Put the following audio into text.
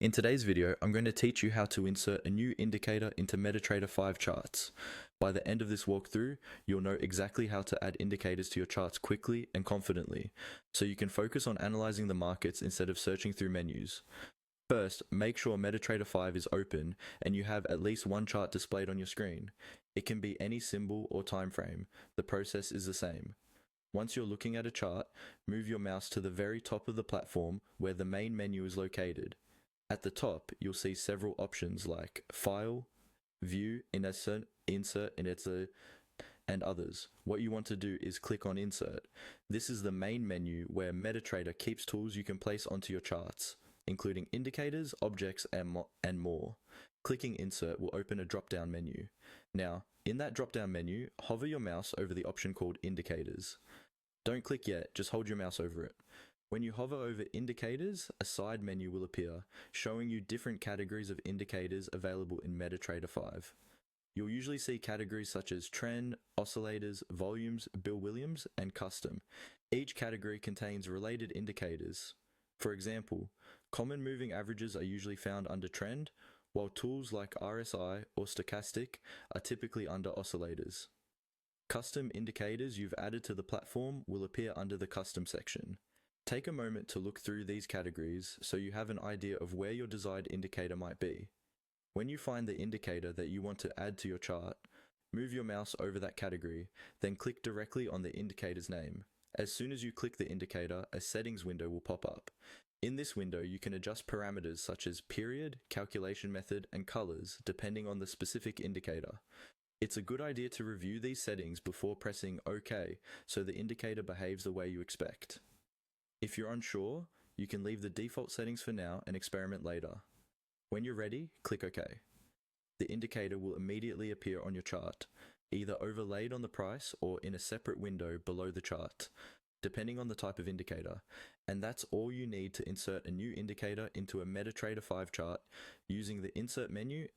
In today's video, I'm going to teach you how to insert a new indicator into MetaTrader 5 charts. By the end of this walkthrough, you'll know exactly how to add indicators to your charts quickly and confidently, so you can focus on analyzing the markets instead of searching through menus. First, make sure MetaTrader 5 is open and you have at least one chart displayed on your screen. It can be any symbol or time frame. The process is the same. Once you're looking at a chart, move your mouse to the very top of the platform where the main menu is located. At the top, you'll see several options like File, View, Insert, and others. What you want to do is click on Insert. This is the main menu where MetaTrader keeps tools you can place onto your charts, including indicators, objects, and more. Clicking Insert will open a drop-down menu. Now, in that drop-down menu, hover your mouse over the option called Indicators. Don't click yet, just hold your mouse over it. When you hover over Indicators, a side menu will appear, showing you different categories of indicators available in MetaTrader 5. You'll usually see categories such as Trend, Oscillators, Volumes, Bill Williams, and Custom. Each category contains related indicators. For example, common moving averages are usually found under Trend, while tools like RSI or Stochastic are typically under Oscillators. Custom indicators you've added to the platform will appear under the Custom section. Take a moment to look through these categories so you have an idea of where your desired indicator might be. When you find the indicator that you want to add to your chart, move your mouse over that category, then click directly on the indicator's name. As soon as you click the indicator, a settings window will pop up. In this window, you can adjust parameters such as period, calculation method, and colors depending on the specific indicator. It's a good idea to review these settings before pressing OK so the indicator behaves the way you expect. If you're unsure, you can leave the default settings for now and experiment later. When you're ready, click OK. The indicator will immediately appear on your chart, either overlaid on the price or in a separate window below the chart, depending on the type of indicator. And that's all you need to insert a new indicator into a MetaTrader 5 chart using the Insert menu